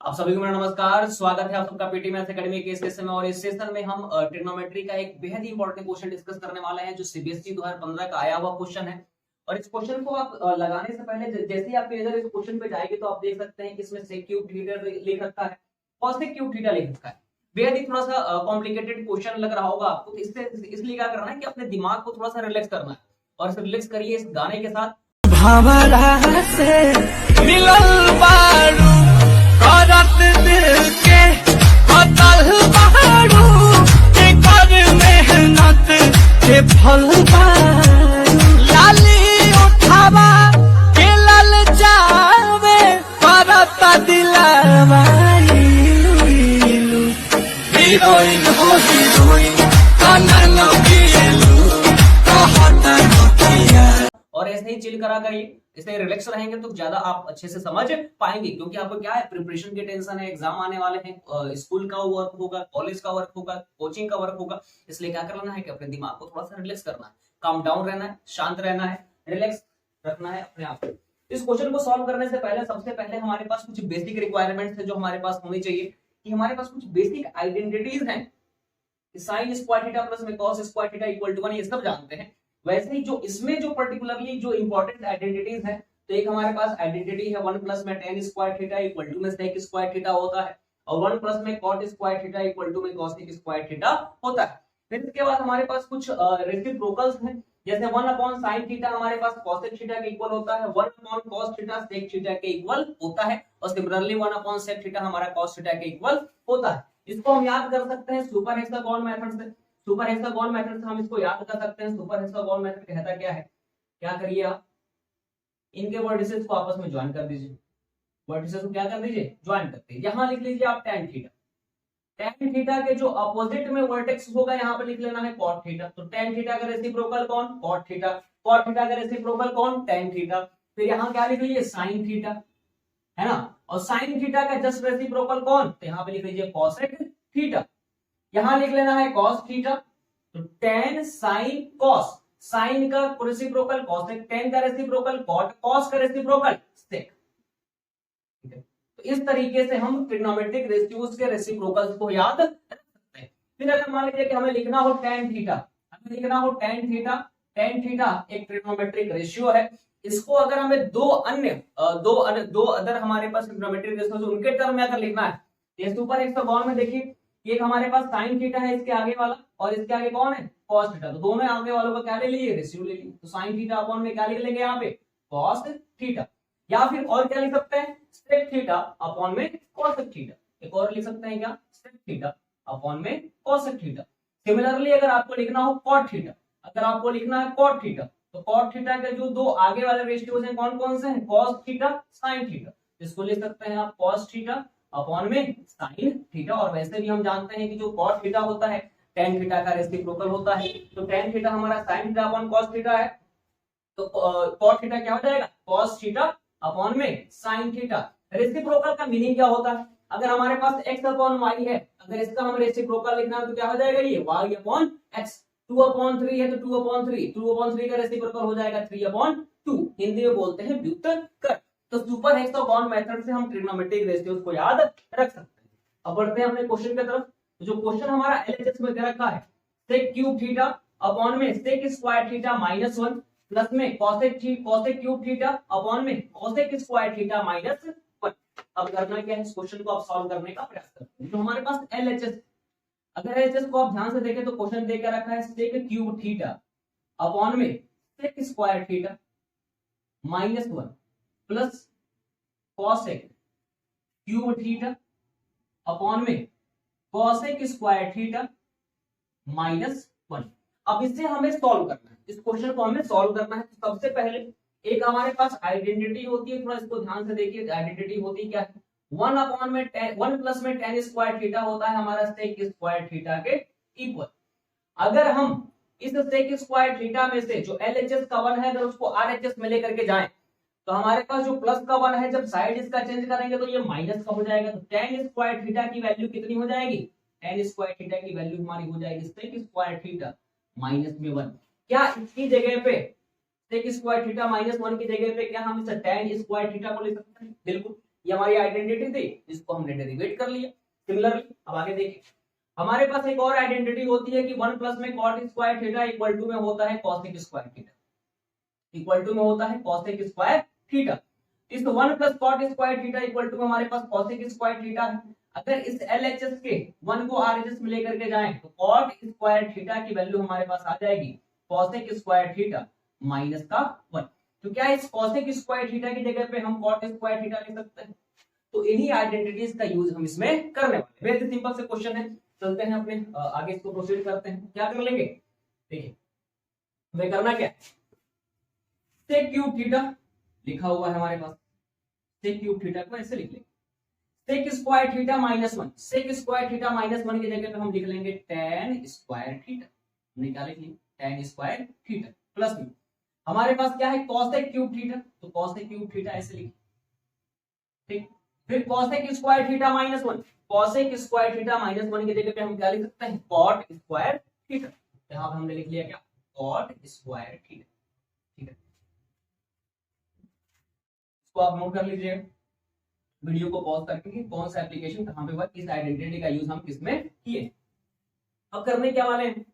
आप सभी को मेरा नमस्कार। स्वागत है आप सबका पीटी मैथ्स एकेडमी के इस सेशन में। और इस सेशन में हम ट्रिग्नोमेट्री का एक बेहद ही इंपॉर्टेंट क्वेश्चन डिस्कस करने वाले हैं जो सीबीएसई 2015 का आया हुआ क्वेश्चन है। और इस क्वेश्चन को आप लगाने से पहले जैसे ही आपकी नजर इस क्वेश्चन पे जाएगी तो आप देख सकते हैं कि इसमें sec क्यूब थीटा लिख रखा है, cosec क्यूब थीटा लिख रखा है। बेहद ही थोड़ा सा कॉम्प्लिकेटेड क्वेश्चन लग रहा होगा आपको, तो इससे इसलिए क्या करना है कि अपने दिमाग को थोड़ा सा रिलैक्स करना है। और इसे रिलैक्स करिए इस गाने के साथ। भावरा से मिलल बारू करत दिल के बदल बारू के कर मेहनत के फल बारू लाली उठावा के लल जावे करत दिलवा हीरोइन हो हीरोइन काना लगिएलू कहता नकिया। और ऐसे ही चिल करा करिए, इससे रिलैक्स रहेंगे तो ज्यादा आप अच्छे से समझ पाएंगे। क्योंकि आपको क्या है, प्रिपरेशन की टेंशन है, एग्जाम आने वाले हैं, स्कूल का वर्क होगा, कॉलेज का वर्क होगा, कोचिंग का वर्क होगा। इसलिए क्या करना है कि अपने दिमाग को थोड़ा सा रिलैक्स करना है, काम डाउन रहना है, शांत रहना है, रिलैक्स रखना है अपने आप को। इस क्वेश्चन को सॉल्व करने से पहले सबसे पहले हमारे पास कुछ बेसिक रिक्वायरमेंट्स है जो हमारे पास होनी चाहिए। कि हमारे पास कुछ बेसिक आइडेंटिटीज हैं। साइन स्क्वायर थीटा प्लस में cos square theta equal to 1, ये सब जानते हैं। वैसे ही जो इसमें जो पर्टिकुलरली जो इंपॉर्टेंट आइडेंटिटीज है, तो एक हमारे पास आइडेंटिटी है 1 प्लस में tan square theta equal to में sec स्क्वायर थीटा होता है, और 1 प्लस में cot square theta equal to में cosec स्क्वायर थीटा होता है। फिर इसके बाद हमारे पास कुछ रेसिप्रोकल्स हैं, जैसे 1 अपॉन sin थीटा हमारे पास cosec थीटा के इक्वल होता है, 1 upon cos theta sec theta के इक्वल होता है, और सिमिलरली 1 अपॉन sec थीटा हमारा cos थीटा के इक्वल होता है। इसको हम याद कर सकते हैं सुपर हेक्सागोन मेथड से। सुपर हेक्सागोन मेथड से हम इसको याद कर सकते हैं। सुपर हेक्सागोन मेथड कहता क्या है, क्या करिए आप इनके वर्टिसेस को आपस में ज्वाइन कर दीजिए। वर्टिसेस को क्या कर दीजिए, ज्वाइन कर दीजिए। यहां लिख लीजिए आप tan थीटा। tan थीटा के जो अपोजिट में वर्टेक्स होगा यहां पर लिख लेना है cot थीटा। तो tan थीटा का रेसिप्रोकल कौन, cot थीटा। cot थीटा का रेसिप्रोकल कौन, tan थीटा। फिर यहां क्या लिख लीजिए, sin थीटा, है ना। और sin थीटा का जस्ट रेसिप्रोकल कौन, तो यहां पे लिख लीजिए cosec थीटा। यहां लिख लेना है cos थीटा। तो tan sin cos, sin का रेसिप्रोकल cosec, tan का रेसिप्रोकल cot, cos का रेसिप्रोकल sec। ठीक है, तो इस तरीके से हम ट्रिग्नोमेट्रिक रेशियोज के रेसिप्रोकल्स को याद रख सकते हैं। फिर अगर मान लीजिए कि हमें लिखना हो tan थीटा, हमें लिखना हो tan थीटा। tan थीटा एक ट्रिग्नोमेट्रिक रेशियो है। इसको अगर हमें दो अदर हमारे पास ट्रिग्नोमेट्रिक रेशियो उनके टर्म में अगर लिखना है, ये सुपर हेक्सागोन में देखिए एक हमारे पास sin थीटा है इसके आगे वाला, और इसके आगे कौन है, cos थीटा। तो दोनों आगे वालों का क्या ले लीजिए, रेशियो ले लीजिए। तो sin थीटा अपॉन में क्या लिख लेंगे यहाँ पे, cos थीटा। या फिर और क्या लिख सकते हैं, sec थीटा अपॉन में cosec थीटा। एक और लिख सकते हैं क्या, sec थीटा अपॉन में cosec थीटा। सिमिलरली अगर आपको लिखना हो cot थीटा, अगर आपको लिखना है cot थीटा, तो cot थीटा के जो दो आगे वाले रेशियोज हैं कौन कौन से हैं, cos थीटा, sin थीटा। इसको लिख सकते हैं आप cos थीटा अपॉन में sin थीटा। और वैसे भी हम जानते हैं कि जो cot थीटा होता है tan थीटा का रेसिप्रोकल होता है। तो tan थीटा हमारा sin theta upon cos theta है, तो cot थीटा क्या हो जाएगा, cos थीटा अपॉन में sin थीटा। रेसिप्रोकल का मीनिंग क्या होता है, अगर हमारे पास x अपॉन y है, अगर इसका हम रेसिप्रोकल लिखना है तो क्या हो जाएगा, ये y अपॉन x। 2 अपॉन 3 है तो 2 अपॉन 3, 2 अपॉन 3 का रेसिप्रोकल हो जाएगा 3 अपॉन 2। हिंदी में बोलते हैं व्युत्क्रम। तो सुपर हेक्सागोन मेथड से हम ट्रिग्नोमेट्रिक रेशियोज को याद रख सकते हैं। अब बढ़ते हैं अपने क्वेश्चन की तरफ। तो जो क्वेश्चन हमारा एलएचएस में दे रखा है, sec क्यूब थीटा अपॉन में sec square theta minus 1 plus में cosec क्यूब थीटा अपॉन में cosec स्क्वायर थीटा माइनस 1। अब करना क्या है, इस क्वेश्चन को आप सॉल्व करने का प्रयास करते हैं। तो हमारे पास एलएचएस, अगर एलएचएस को आप ध्यान से देखें तो क्वेश्चन दे के रखा है sec क्यूब थीटा अपॉन में sec square theta minus 1 plus cosec cube theta upon में cosec स्क्वायर थीटा माइनस 1। अब इससे हमें सॉल्व करना है, इस क्वेश्चन को हमें सॉल्व करना है। तो सबसे पहले एक हमारे पास आइडेंटिटी होती है, थोड़ा इसको ध्यान से देखिए। आइडेंटिटी होती है क्या है, 1 अपॉन में 1 प्लस में tan स्क्वायर थीटा होता है हमारा sec स्क्वायर थीटा के इक्वल। अगर हम इस sec स्क्वायर थीटा में से जो LHS का 1 है अगर उसको RHS में लेकर के जाएं, तो हमारे पास जो प्लस का 1 है जब साइड इसका चेंज करेंगे तो ये माइनस का हो जाएगा। तो tan स्क्वायर थीटा की वैल्यू कितनी हो जाएगी, tan स्क्वायर थीटा की वैल्यू हमारी हो जाएगी sec स्क्वायर थीटा माइनस में 1। क्या इसकी जगह पे sec स्क्वायर थीटा माइनस 1 की जगह पे क्या हम इस tan स्क्वायर थीटा को ले सकते हैं, बिल्कुल। ये हमारी आइडेंटिटी थी, इसको हमने डेरिवेट कर लिया। सिमिलरली अब आगे देखिए, हमारे पास एक और आइडेंटिटी होती है कि 1 प्लस में cot square theta equal to में होता है cosec square theta, equal to में होता है कॉसेक स्क्वायर थीटा। इस 1 plus cot square theta equal to में हमारे पास कॉसेक स्क्वायर थीटा है। अगर इस LHS के 1 को RHS में लेकर के जाएं तो कॉट स्क्वायर थीटा की वैल्यू हमारे पास आ जाएगी कॉसेक स्क्वायर थीटा माइनस का 1। तो क्या इस कॉसेक स्क्वायर थीटा की जगह पे हम कॉट स्क्वायर थीटा लिख सकते हैं? तो इन्हीं आइडेंटिटीज का यूज हम इसमें करने वाले। वेरी सिंपल से क्वेश्चन है, चलते हैं अपने आगे इसको प्रोसीड करते हैं। क्या कर लेंगे, देखिए हमें करना क्या है, सेक क्यूब थीटा लिखा हुआ है हमारे पास, सेक क्यूब थीटा को ऐसे लिख लेंगे sec square theta minus 1, sec square theta minus 1 की जगह पे हम लिख लेंगे tan स्क्वायर थीटा। हमने क्या लिख लिया, tan स्क्वायर थीटा प्लस में हमारे पास क्या है कॉसेक क्यूब थीटा, तो कॉसेक क्यूब थीटा ऐसे लिखिए, ठीक। फिर cosec square theta minus 1, cosec square theta minus 1 की जगह पे हम क्या लिख सकते हैं कॉट स्क्वायर थीटा। यहां पे हमने लिख लिया क्या, कॉट स्क्वायर थीटा, ठीक है। इसको आप नोट कर लीजिए वीडियो को पॉज करके कि कौन सा एप्लीकेशन कहां पे हुआ, किस आइडेंटिटी का यूज हम किसमें किए। अब करने क्या वाले हैं,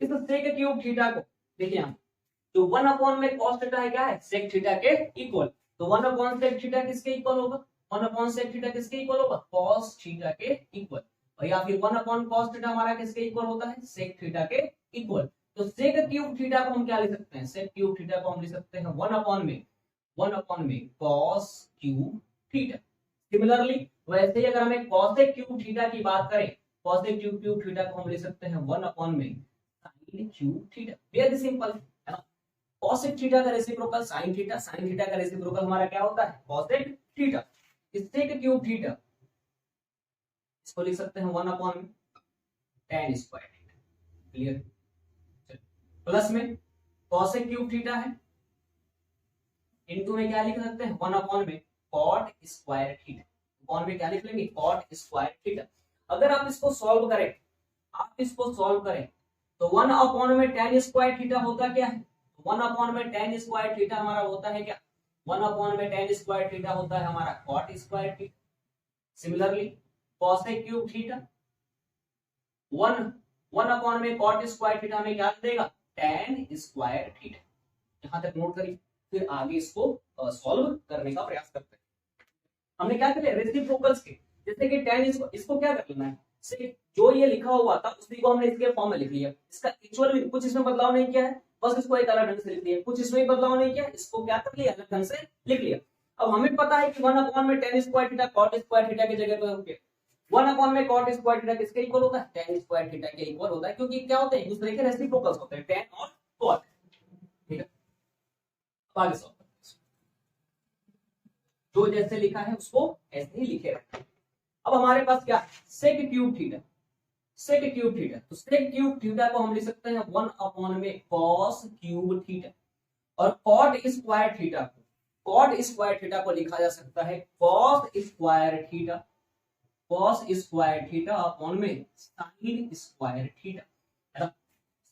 इस सेक क्यूब थीटा को देखिए यहां जो 1 अपॉन में cos थीटा है क्या है सेक थीटा के इक्वल, तो 1 अपॉन सेक थीटा किसके इक्वल होगा, 1 अपॉन सेक थीटा किसके इक्वल होगा cos थीटा के इक्वल, और या फिर 1 अपॉन cos थीटा हमारा किसके इक्वल होता है सेक थीटा के इक्वल। तो सेक क्यूब थीटा को हम क्या लिख सकते हैं, सेक क्यूब थीटा को हम लिख सकते हैं 1 अपॉन में cos क्यूब थीटा। सिमिलरली वैसे ही अगर हमें cosec क्यूब थीटा की बात करें, cosec क्यूब थीटा को हम ले सकते हैं 1 अपॉन में sin cube theta. Very simple है ना, cosec थीटा का reciprocal sin theta, sin theta का रेसिप्रोकल हमारा क्या होता है cosec theta. sec cube theta इसको लिख सकते हैं 1 अपॉन में tan square theta, clear. Plus में cosec क्यूब थीटा है, इनटू में क्या लिख सकते हैं 1 अपॉन में कॉट स्क्वायर थीटा, अपॉन में क्या लिख लेंगे कॉट स्क्वायर थीटा। अगर आप इसको सॉल्व करें, तो 1 अपॉन में tan स्क्वायर थीटा होता क्या है, 1 अपॉन में tan स्क्वायर थीटा हमारा होता है क्या, 1 अपॉन में tan स्क्वायर थीटा होता है हमारा cot square theta. Similarly cosec cube theta 1 upon में कॉट स्क्वायर थीटा हमें क्या देगा tan स्क्वायर थीटा। यहां तक नोट करिए, फिर आगे इसको सॉल्व करने का प्रयास करते हैं। हमने क्या कर लिया रेसिप्रोकल्स के, जैसे कि tan इसको क्या कर लेना है, जो ये लिखा हुआ था उसी को हमने इसके फॉर्म में लिख लिया, इसका एक्चुअल में कुछ इसमें बदलाव नहीं किया है, बस इसको एक अलग ढंग से लिख दिया, कुछ इसमें बदलाव नहीं किया, इसको क्या कर लिया अलग ढंग से लिख लिया। अब हमें पता है कि 1 अपॉन में tan square theta cot square theta की जगह पे होके 1 अपॉन में cot स्क्वायर थीटा किसके इक्वल होता है tan स्क्वायर थीटा के इक्वल होता है, क्योंकि क्या होते हैं एक दूसरे के रेसिप्रोकल्स होते हैं tan और cot, ठीक है। अब आगे सॉल्व जो जैसे लिखा है उसको ऐसे ही लिखे रखें। अब हमारे पास क्या sec cube theta, sec cube theta, तो सेक क्यूब थीटा को हम लिख सकते हैं 1 अपॉन में cos क्यूब थीटा, और cot स्क्वायर थीटा को लिखा जा सकता है cos square theta, cos square theta upon में sin स्क्वायर थीटा, है ना।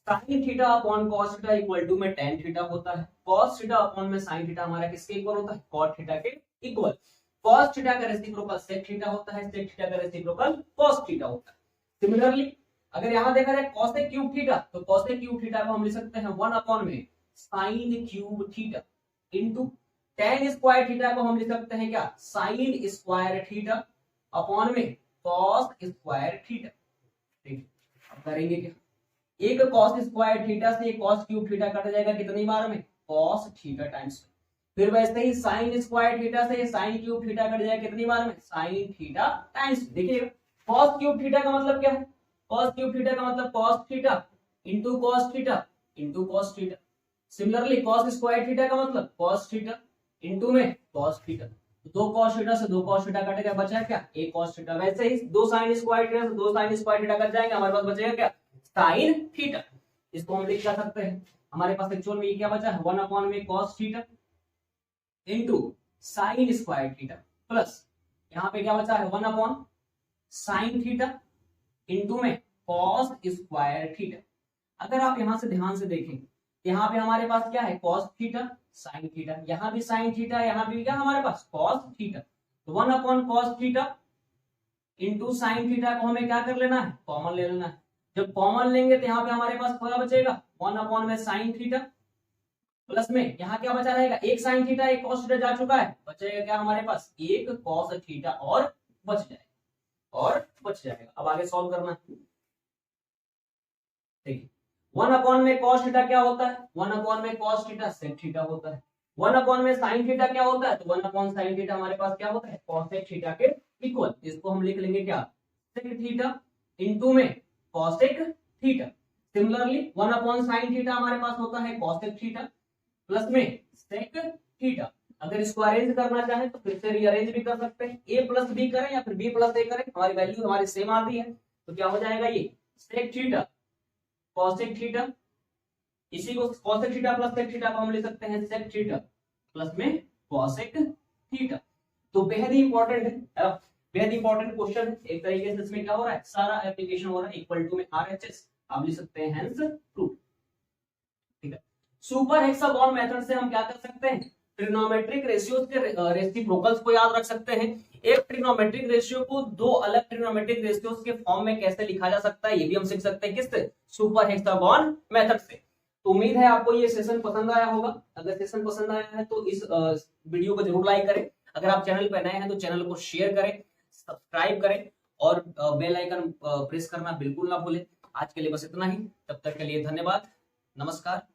sin theta upon cos theta equal to में tan थीटा होता है, cos थीटा अपॉन में sin थीटा हमारा किसके इक्वल होता है cot थीटा के इक्वल। cos थीटा का रेसिप्रोकल sec थीटा होता है, sec थीटा का रेसिप्रोकल cos थीटा होता है। सिमिलरली अगर यहां देखा जाए cosec क्यूब थीटा, तो cosec क्यूब थीटा को हम लिख सकते हैं 1 अपॉन में sin cube theta into tan square theta को हम लिख सकते हैं क्या sin स्क्वायर थीटा अपॉन में cos स्क्वायर थीटा, ठीक। अब करेंगे क्या, एक cos स्क्वायर थीटा से एक cos क्यूब थीटा कट जाएगा कितनी बार में cos थीटा टाइम्स, फिर वैसे ही sin स्क्वायर थीटा से sin क्यूब थीटा कट जाएगा कितनी बार में sin थीटा टाइम्स। देखिए cos क्यूब थीटा का मतलब क्या है, cos क्यूब थीटा का मतलब cos theta into cos theta into cos theta. Similarly cos square theta का मतलब cos थीटा इंटू में cos थीटा, दो cos थीटा से दो cos थीटा कटेगा, बचा क्या एक cos थीटा। वैसे ही दो sin स्क्वायर थीटा से दो sin स्क्वायर थीटा कट जाएंगे, हमारे पास बचेगा क्या sin थीटा। इसको हम लिख सकते हैं, हमारे पास एक्चुअल में ये क्या बचा है 1 अपॉन में cos theta into sine square theta plus यहाँ पे क्या बचा है 1 अपॉन साइन थीटा इंटू में cos स्क्वायर थीटा। अगर आप यहां से ध्यान से देखें, यहाँ पे हमारे पास क्या है cos थीटा साइन थीटा, यहाँ भी साइन थीटा, यहाँ भी क्या हमारे पास cos थीटा, तो 1 upon cos theta into sine theta को हमें क्या कर लेना है, कॉमन ले लेना है। जब कॉमन लेंगे तो यहाँ पे हमारे पास क्या बचेगा, 1 अपॉन में साइन थीटा प्लस में यहाँ क्या बचा रहेगा, एक साइन थीटा एक कॉस थीटा जा चुका है, बचेगा क्या हमारे पास, एक कॉस थीटा और बच जाएगा। अब आगे सॉल्व करना है। ठीक है, 1 अपॉन में कॉस थीटा क्या होता है, 1 अपॉन में कॉस थीटा सेक थीटा होता है। 1 अपॉन में साइन थीटा क्या होता है, तो 1 अपॉन साइन थीटा हमारे पास क्या होता है, कॉसेक थीटा के इक्वल। इसको हम लिख लेंगे क्या, सेक थीटा इनटू में cosec theta. Similarly 1 upon sine theta हमारे पास होता है कॉसेक थीटा प्लस में सेक थीटा। अगर इसको अरेंज करना चाहे तो फिर से रीअरेंज भी कर सकते हैं, a प्लस बी करें या फिर b प्लस a करें, हमारी वैल्यू हमारी सेम आती है। तो क्या हो जाएगा, ये सेक थीटा कॉसेक थीटा, इसी को cosec theta plus sec theta को हम लिख सकते हैं सेक थीटा प्लस में कॉसेक थीटा। तो बेहद ही इंपॉर्टेंट है, बेहद इंपॉर्टेंट क्वेश्चन। एक तरीके से इसमें क्या हो रहा है, सारा एप्लीकेशन हो रहा है, इक्वल टू में RHS आप लिख सकते हैं, हेंस प्रूफ। ठीक है, सुपर हेक्सागोन मेथड से हम क्या कर सकते हैं, ट्रिग्नोमेट्रिक रेशियोज के रेसिप्रोकल्स को याद रख सकते हैं। एक ट्रिग्नोमेट्रिक रेशियो को दो अलग ट्रिग्नोमेट्रिक रेशियोज के फॉर्म में कैसे लिखा जा सकता है, ये भी हम सीख सकते हैं किससे, सुपर हेक्सागोन मेथड से। तो उम्मीद है आपको ये सेशन पसंद आया होगा। अगर सेशन पसंद आया है तो इस वीडियो को जरूर लाइक करें। अगर आप चैनल पर नए हैं तो चैनल को शेयर करें, सब्सक्राइब करें और बेल आइकन प्रेस करना बिल्कुल ना भूलें। आज के लिए बस इतना ही, तब तक के लिए धन्यवाद, नमस्कार।